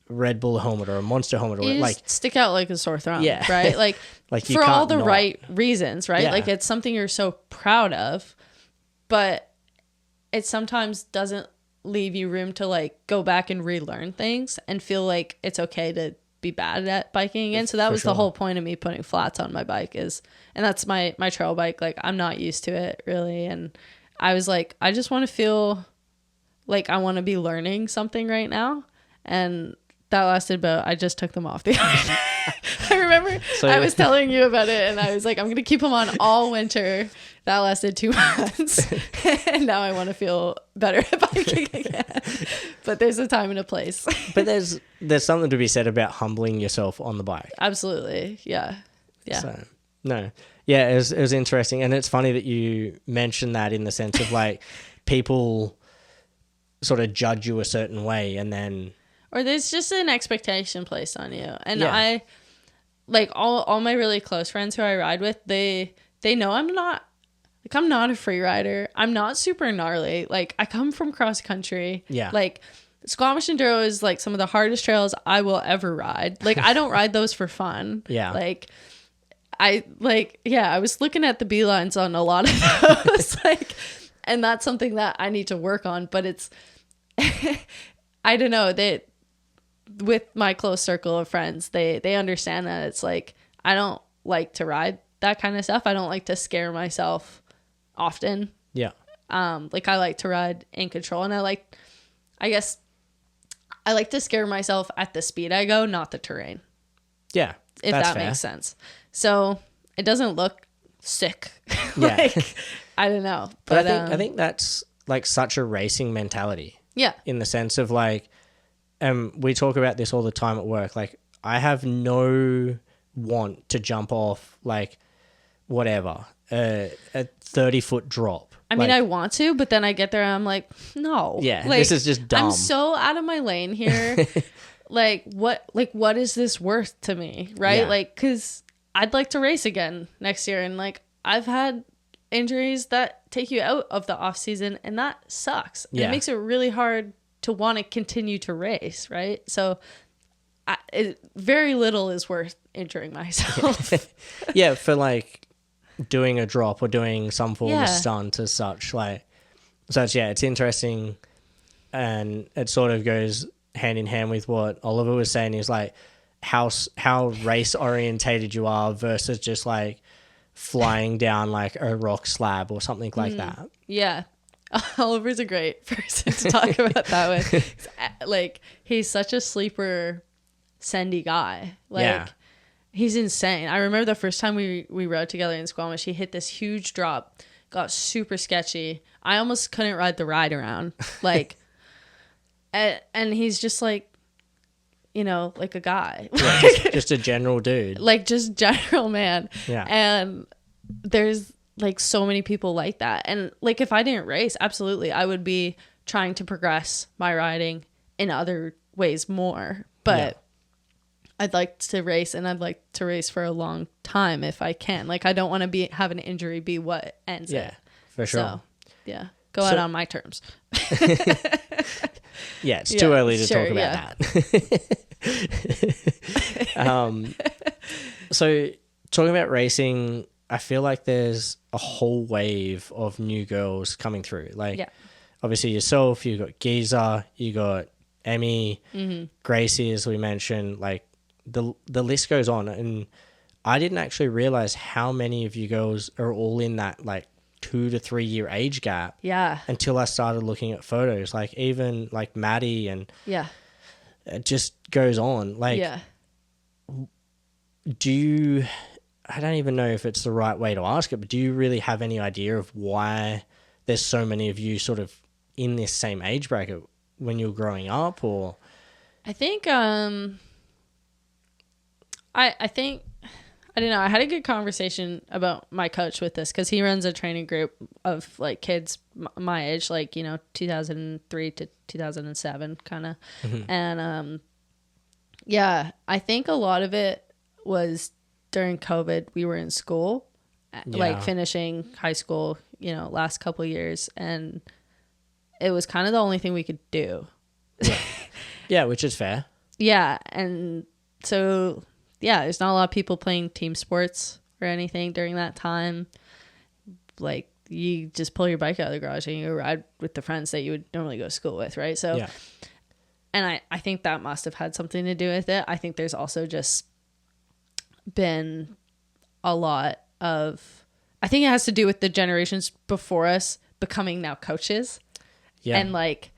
S1: Red Bull helmet or a Monster helmet, or
S2: you
S1: like
S2: stick out like a sore thumb, right? Like, like for all the right reasons, right? Like, it's something you're so proud of, but it sometimes doesn't leave you room to like go back and relearn things and feel like it's okay to be bad at biking again. So that was the whole point of me putting flats on my bike and that's my trail bike. Like, I'm not used to it really. And I was like, I just want to feel like I want to be learning something right now. And that lasted about, I just took them off the other day. I remember I was telling you about it, and I was like, I'm going to keep them on all winter. That lasted 2 months. And now I want to feel better at biking again. But there's a time and a place.
S1: But there's something to be said about humbling yourself on the bike.
S2: Absolutely. Yeah. Yeah.
S1: So, no. Yeah, it was interesting. And it's funny that you mentioned that in the sense of like people sort of judge you a certain way and then...
S2: Or there's just an expectation placed on you. And
S1: Yeah.
S2: I, like all my really close friends who I ride with, they know I'm not a free rider. I'm not super gnarly. Like I come from cross country.
S1: Yeah.
S2: Like Squamish Enduro is like some of the hardest trails I will ever ride. Like I don't ride those for fun.
S1: Yeah.
S2: I was looking at the beelines on a lot of those, like, and that's something that I need to work on. But it's, I don't know, that with my close circle of friends, they understand that it's like I don't like to ride that kind of stuff. I don't like to scare myself often.
S1: Yeah.
S2: Like I like to ride in control, and I guess I like to scare myself at the speed I go, not the terrain.
S1: Yeah.
S2: If that makes sense. So it doesn't look sick.
S1: Yeah.
S2: I don't know.
S1: But I think that's like such a racing mentality.
S2: Yeah.
S1: In the sense of like, we talk about this all the time at work. Like I have no want to jump off like whatever, a 30-foot drop.
S2: I mean, I want to, but then I get there and I'm like, no.
S1: Yeah,
S2: like,
S1: this is just dumb.
S2: I'm so out of my lane here. What is this worth to me? Right?
S1: Yeah.
S2: Like, because I'd like to race again next year. And like, I've had injuries that take you out of the off season, and that sucks.
S1: Yeah.
S2: It makes it really hard to want to continue to race. Right. So very little is worth injuring myself.
S1: Yeah. For like doing a drop or doing some form of stunt as such, like, so it's interesting, and it sort of goes hand in hand with what Oliver was saying, is like how race orientated you are versus just like flying down like a rock slab or something like that.
S2: Yeah. Oliver's a great person to talk about that with. Like, he's such a sleeper sendy guy. Like, he's insane. I remember the first time we rode together in Squamish, he hit this huge drop, got super sketchy. I almost couldn't ride the ride around. Like, and he's just like, you know, like a guy.
S1: Yeah, just a general dude.
S2: Like, just general man.
S1: Yeah.
S2: And there's like so many people like that. And like, if I didn't race, absolutely, I would be trying to progress my riding in other ways more. But I'd like to race, and I'd like to race for a long time if I can. Like, I don't want to have an injury be what ends it.
S1: Yeah, for sure.
S2: So, yeah. Go out on my terms.
S1: Yeah, it's too early to talk about that. So, talking about racing, I feel like there's a whole wave of new girls coming through. Like, obviously yourself, you got Giza, you got Emmy, Gracie, as we mentioned. Like, the list goes on. And I didn't actually realize how many of you girls are all in that, like, 2 to 3 year age gap.
S2: Yeah.
S1: Until I started looking at photos, like even like Maddie, and it just goes on. Like, I don't even know if it's the right way to ask it, but do you really have any idea of why there's so many of you sort of in this same age bracket when you were growing up? Or
S2: I think I think, I don't know, I had a good conversation about my coach with this, because he runs a training group of like kids my age, like, you know, 2003 to 2007 kind of. And I think a lot of it was during COVID. We were in school, like finishing high school, you know, last couple of years, and it was kind of the only thing we could do.
S1: Yeah, which is fair.
S2: Yeah. And so there's not a lot of people playing team sports or anything during that time. Like, you just pull your bike out of the garage and you ride with the friends that you would normally go to school with, right? So, and I think that must have had something to do with it. I think there's also just been a lot of, I think it has to do with the generations before us becoming now coaches and like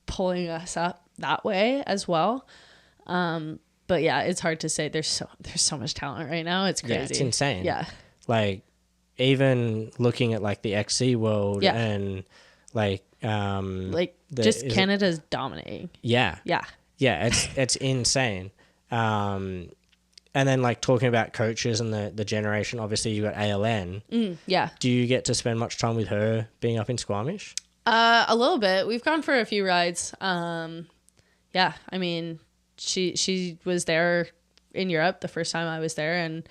S2: pulling us up that way as well. But yeah, it's hard to say. There's so much talent right now. It's crazy.
S1: Yeah, it's insane.
S2: Yeah.
S1: Like, even looking at like the XC world and like
S2: just Canada's dominating.
S1: Yeah.
S2: Yeah.
S1: Yeah, it's insane. And then like talking about coaches and the generation, obviously you got ALN.
S2: Yeah.
S1: Do you get to spend much time with her being up in Squamish?
S2: A little bit. We've gone for a few rides. Yeah, I mean, she was there in Europe the first time I was there and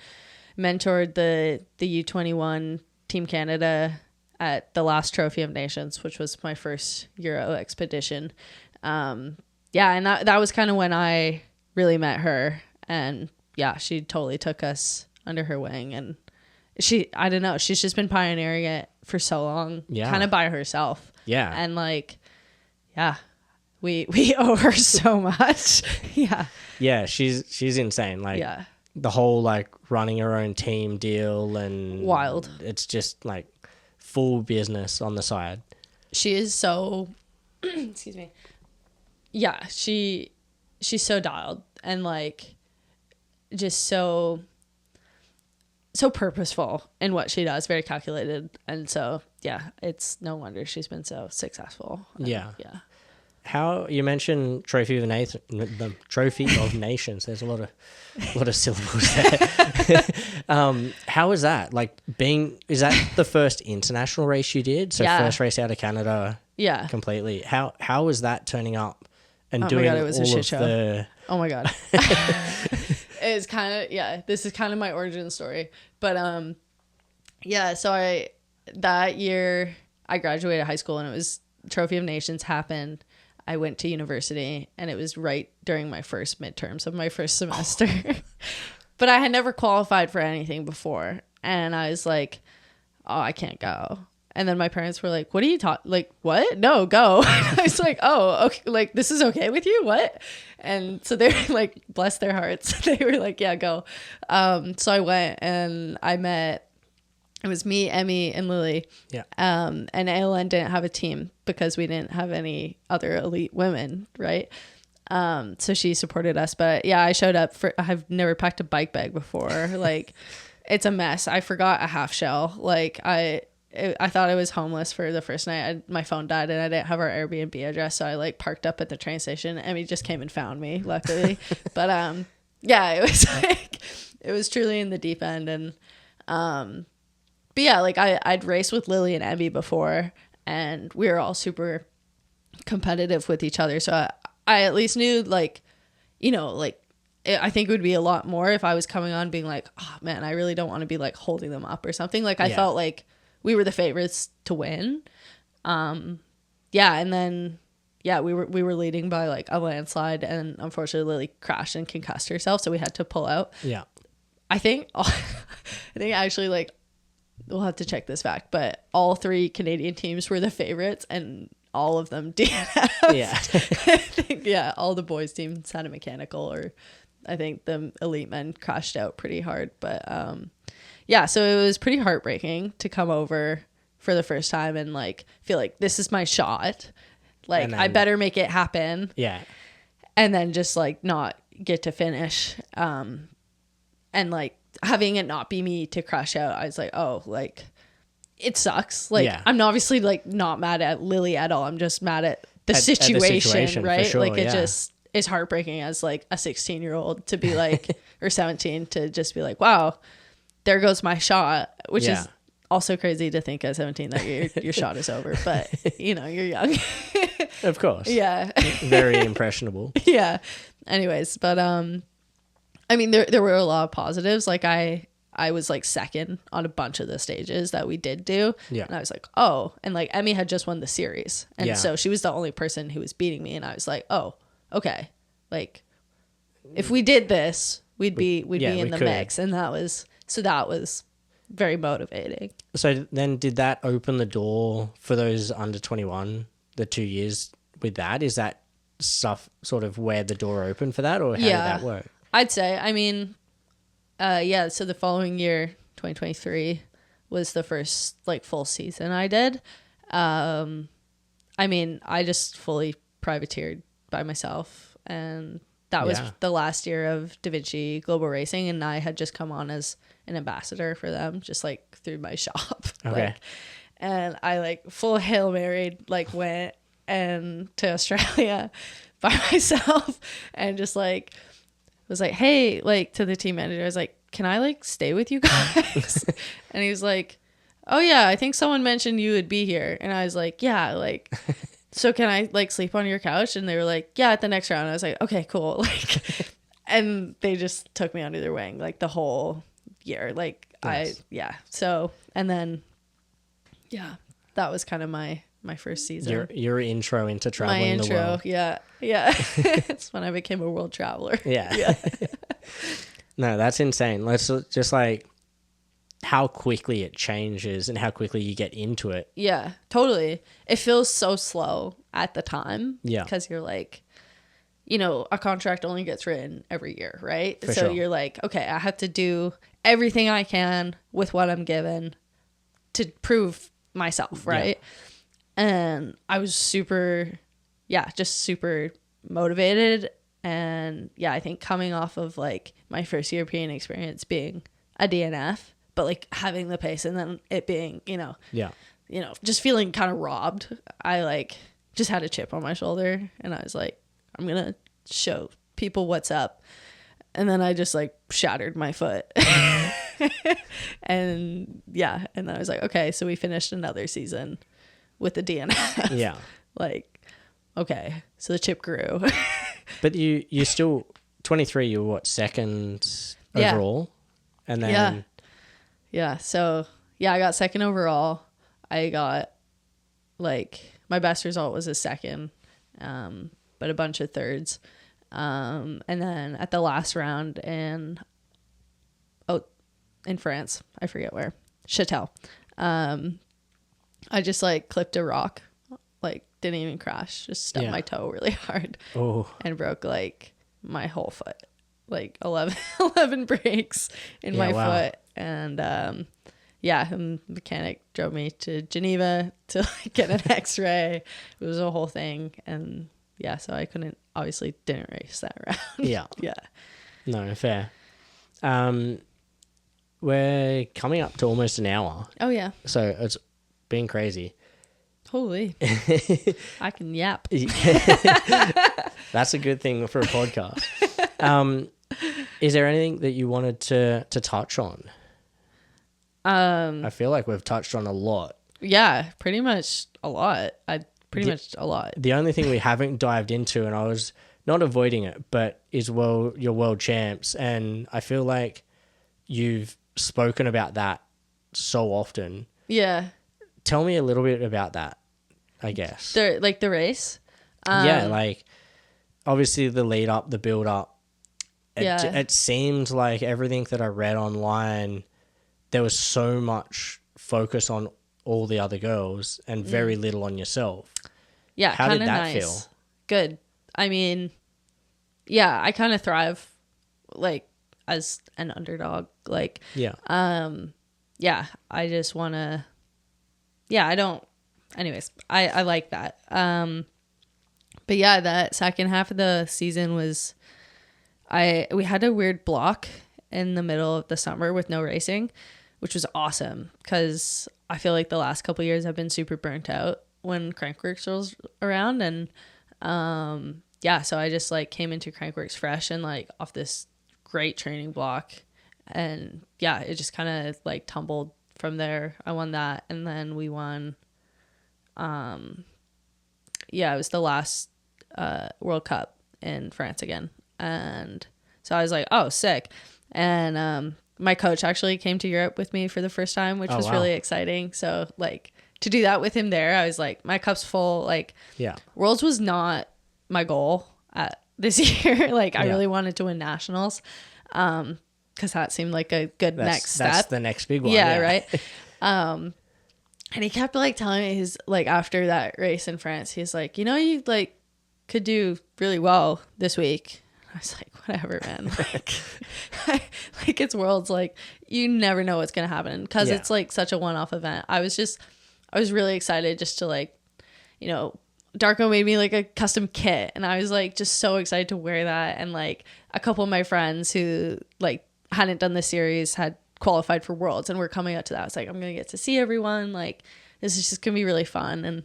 S2: mentored the U21 Team Canada at the last Trophy of Nations, which was my first Euro expedition. Yeah, and that was kind of when I really met her, and yeah, she totally took us under her wing, and I don't know, she's just been pioneering it for so long, kind of by herself.
S1: Yeah.
S2: And like, yeah, we owe her so much. Yeah.
S1: Yeah, she's insane. Like, the whole like running her own team deal and
S2: wild.
S1: It's just like full business on the side.
S2: She is so, excuse me. Yeah, she's so dialed and like just so purposeful in what she does, very calculated. And so, yeah, it's no wonder she's been so successful.
S1: Yeah.
S2: Yeah.
S1: How you mentioned the Trophy of Nations. There's a lot of syllables there. How is that? Like is that the first international race you did? So first race out of Canada.
S2: Yeah.
S1: Completely. How was that turning up and doing
S2: my God, it was
S1: all
S2: a shit
S1: of
S2: show.
S1: the...
S2: Oh my God. It's kind of, this is kind of my origin story. But yeah, so that year I graduated high school and it was Trophy of Nations happened. I went to university and it was right during my first midterms of my first semester. But I had never qualified for anything before. And I was like, oh, I can't go. And then my parents were like, what are you talking? Like, what? No, go. And I was like, oh, okay. Like, this is okay with you? What? And so they were like, bless their hearts. They were like, yeah, go. So I went and I met, it was me, Emmy, and Lily. Yeah. And ALN didn't have a team because we didn't have any other elite women, right? So she supported us. But yeah, I showed up I've never packed a bike bag before. Like, it's a mess. I forgot a half shell. Like, I thought I was homeless for the first night. My phone died and I didn't have our Airbnb address. So I like parked up at the train station. Emmy just came and found me, luckily. But yeah, it was like, it was truly in the deep end. And but yeah, like I'd raced with Lily and Emmy before and we were all super competitive with each other. So I at least knew like, you know, like I think it would be a lot more if I was coming on being like, oh man, I really don't want to be like holding them up or something. Like I felt like we were the favorites to win. Yeah. And then, yeah, we were leading by like a landslide and unfortunately Lily crashed and concussed herself. So we had to pull out. Yeah. I think actually like, we'll have to check this fact, but all 3 Canadian teams were the favorites and all of them DNF'd. Yeah. I think, yeah, all the boys teams had a mechanical or I think the elite men crashed out pretty hard. But yeah, so it was pretty heartbreaking to come over for the first time and like feel like this is my shot. Like then, I better make it happen. Yeah. And then just like not get to finish. And like having it not be me to crash out, I was like, oh, like it sucks. Like I'm obviously like not mad at Lily at all. I'm just mad at the situation, right? Sure, like it just is heartbreaking as like a 16-year-old to be like, or 17 to just be like, wow, there goes my shot, which is also crazy to think at 17 that your shot is over, but you know, you're young.
S1: Of course.
S2: Yeah.
S1: Very impressionable.
S2: Yeah. Anyways, but I mean, there were a lot of positives. Like I was like second on a bunch of the stages that we did do. Yeah. And I was like, oh, and like Emmy had just won the series. And so she was the only person who was beating me. And I was like, oh, okay. Like if we did this, we'd be in the mix. And that was very motivating.
S1: So then did that open the door for those under 21, the 2 years with that? Is that stuff sort of where the door opened for that, or how did that work?
S2: I'd say, I mean, so the following year, 2023, was the first like full season I did. I mean, I just fully privateered by myself, and that was the last year of Da Vinci Global Racing, and I had just come on as an ambassador for them, just like through my shop. Okay. Like, and I like full Hail Mary, like went to Australia by myself and just like was like, hey, like to the team manager, I was like, can I like stay with you guys? And he was like, oh yeah, I think someone mentioned you would be here. And I was like, yeah, like, so can I like sleep on your couch? And they were like, yeah, at the next round. I was like, okay, cool. Like, and they just took me under their wing like the whole year. Like nice. So, and then, yeah, that was kind of my first season.
S1: Your intro into traveling the world.
S2: Yeah. It's when I became a world traveler.
S1: Yeah. No, that's insane. Let's just like how quickly it changes and how quickly you get into it.
S2: Yeah, totally. It feels so slow at the time.
S1: Yeah.
S2: Because you're like, you know, a contract only gets written every year, right?
S1: For
S2: so
S1: sure.
S2: You're like, okay, I have to do everything I can with what I'm given to prove myself, right? Yeah. And I was super motivated. And yeah, I think coming off of like my first European experience being a DNF, but like having the pace and then it being, just feeling kind of robbed. I like just had a chip on my shoulder and I was like, I'm going to show people what's up. And then I just like shattered my foot. And then I was like, okay, so we finished another season with the DNF.
S1: Yeah. Like,
S2: okay, so the chip grew.
S1: But you still 23. You were what, second overall, and then
S2: So I got second overall. I got like my best result was a second, but a bunch of thirds, and then at the last round in France, I forget where, Châtel, I just like clipped a rock. Like didn't even crash, just stubbed my toe really hard and broke like my whole foot, like 11 breaks in my foot. And the mechanic drove me to Geneva to like get an x-ray. It was a whole thing. And so I didn't race that round.
S1: No, fair. We're coming up to almost an hour.
S2: Oh yeah,
S1: so it's been crazy.
S2: Holy. I can yap.
S1: That's a good thing for a podcast. Is there anything that you wanted to touch on? I feel like we've touched on a lot.
S2: Yeah, pretty much a lot. A lot.
S1: The only thing we haven't dived into, and I was not avoiding it, but is your world champs. And I feel like you've spoken about that so often.
S2: Yeah.
S1: Tell me a little bit about that, I guess.
S2: The race?
S1: Like obviously the lead up, the build up. It seemed like everything that I read online, there was so much focus on all the other girls and very little on yourself.
S2: Yeah,
S1: how did that feel?
S2: Good. I mean, I kind of thrive like as an underdog. Like, I just want to. I like that. But that second half of the season was, we had a weird block in the middle of the summer with no racing, which was awesome because I feel like the last couple of years I've been super burnt out when Crankworks was around. And, so I just like came into Crankworks fresh and like off this great training block. And it just kind of like tumbled from there. I won that. And then we won, it was the last World Cup in France again. And so I was like, oh, sick. And my coach actually came to Europe with me for the first time, which was really exciting. So like to do that with him there, I was like, my cup's full. Like, Worlds was not my goal this year. Like I really wanted to win nationals because that seemed like a good next step.
S1: That's the next big one.
S2: Yeah. Right. And he kept like telling me, he's like, after that race in France, he's like, you like could do really well this week. I was like, whatever, man. Like it's Worlds. Like you never know what's going to happen because it's like such a one-off event. I was really excited just to like, Darko made me like a custom kit and I was like, just so excited to wear that. And like a couple of my friends who like hadn't done the series had qualified for Worlds and we're coming up to that. I was like, I'm going to get to see everyone. Like this is just going to be really fun. And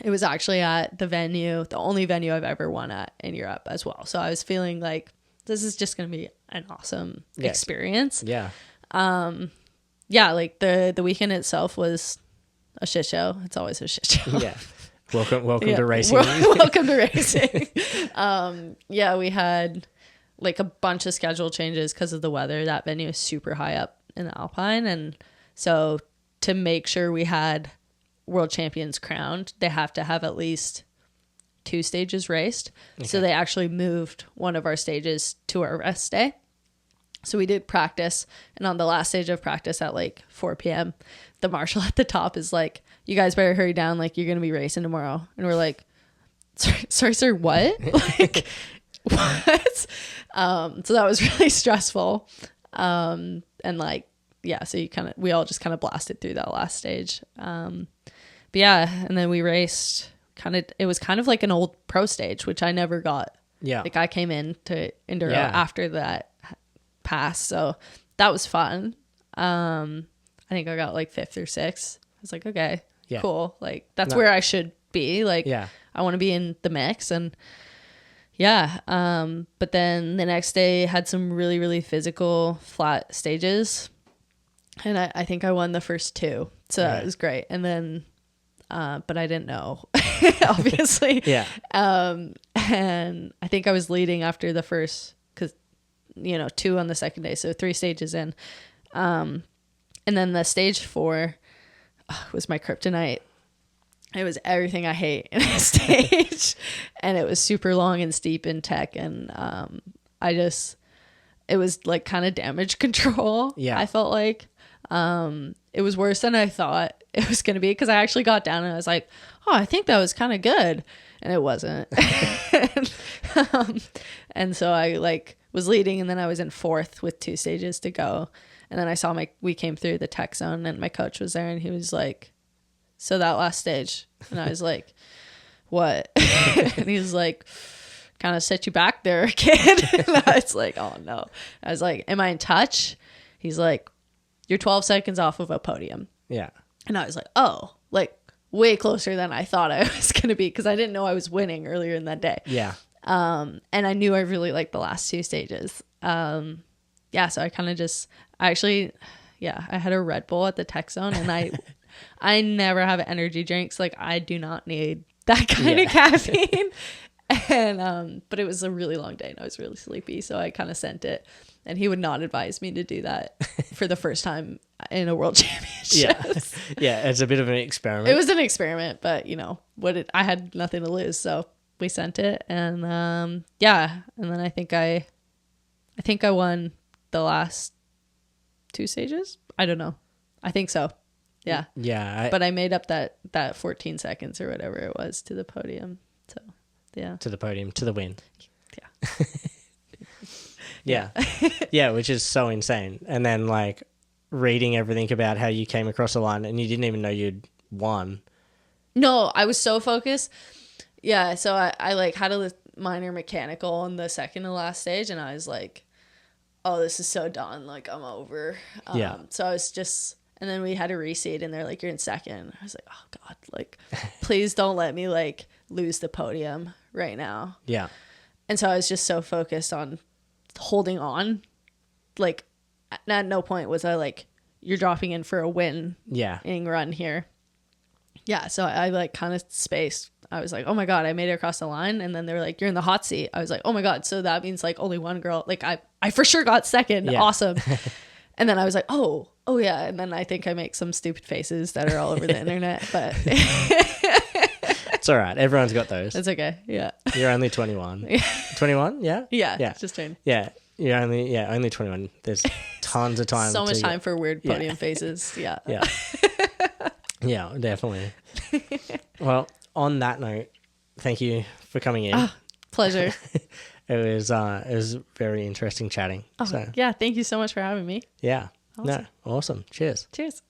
S2: it was actually at the only venue I've ever won at in Europe as well. So I was feeling like this is just going to be an awesome experience.
S1: Yeah.
S2: Yeah, like the weekend itself was a shit show. It's always a shit show.
S1: Yeah. Welcome to racing.
S2: Welcome to racing. Yeah, we had like a bunch of schedule changes because of the weather. That venue is super high up in the Alpine. And so to make sure we had world champions crowned, they have to have at least 2 stages raced. Okay. So they actually moved one of our stages to our rest day. So we did practice, and on the last stage of practice at like 4 p.m., the marshal at the top is like, you guys better hurry down, like you're going to be racing tomorrow. And we're like, sorry sir, what? Like, what? So that was really stressful. And like, yeah, so we all just kind of blasted through that last stage. But yeah, and then we raced it was kind of like an old pro stage, which I never got. Yeah. Like I came in to Enduro after that pass, so that was fun. I think I got like 5th or 6th. I was like, okay, cool, like that's where I should be. Like, I want to be in the mix. And but then the next day had some really, really physical flat stages, and I think I won the first 2, so that was great. And then but I didn't know, obviously. And I think I was leading after the first, 2 on the second day, so 3 stages in. And then the stage 4 was my kryptonite. It was everything I hate in a stage, and it was super long and steep in tech, and it was like kind of damage control. I felt like it was worse than I thought it was going to be, because I actually got down and I was like, oh, I think that was kind of good, and it wasn't. And so I like was leading, and then I was in 4th with 2 stages to go. And then I saw we came through the tech zone, and my coach was there, and he was like, so that last stage. And I was like, what? And he was like, kind of set you back there, kid. And I was like, oh no. I was like, am I in touch? He's like, you're 12 seconds off of a podium. Yeah. And I was like, oh, like way closer than I thought I was going to be, because I didn't know I was winning earlier in that day. Yeah. And I knew I really liked the last 2 stages. So I kind of I had a Red Bull at the tech zone, and I never have energy drinks. Like, I do not need that kind of caffeine. And, but it was a really long day, and I was really sleepy, so I kind of sent it, and he would not advise me to do that for the first time in a world championship.
S1: Yeah. It's a bit of an experiment.
S2: It was an experiment, but I had nothing to lose, so we sent it, and and then I think I won the last 2 stages. I don't know. I think so. Yeah. Yeah. But I made up that 14 seconds or whatever it was to the podium. So, yeah.
S1: To the podium, to the win. Yeah. Yeah, which is so insane. And then like reading everything about how you came across the line, and you didn't even know you'd won.
S2: No, I was so focused. Yeah, so I like had a minor mechanical on the second to last stage, and I was like, oh, this is so done. Like, I'm over. So I was just, and then we had a reseed, and they're like, you're in second. I was like, oh God, like, please don't let me like lose the podium right now. Yeah. And so I was just so focused on holding on. Like, at no point was I like, you're dropping in for a winning run here. Yeah. So I like kind of spaced. I was like, oh my God, I made it across the line. And then they were like, you're in the hot seat. I was like, oh my God. So that means like only one girl. Like I for sure got second. Yeah. Awesome. And then I was like, oh yeah. And then I think I make some stupid faces that are all over the internet, but
S1: it's all right. Everyone's got those.
S2: It's okay. Yeah.
S1: You're only 21. 21? Yeah.
S2: Yeah. Just turned.
S1: Yeah. You're only 21. There's tons of time.
S2: So much time for weird podium faces. Yeah.
S1: Yeah. Yeah, definitely. Well, on that note, thank you for coming in.
S2: Pleasure.
S1: It was very interesting chatting.
S2: Yeah, thank you so much for having me.
S1: Yeah. Awesome. No, awesome. Cheers.
S2: Cheers.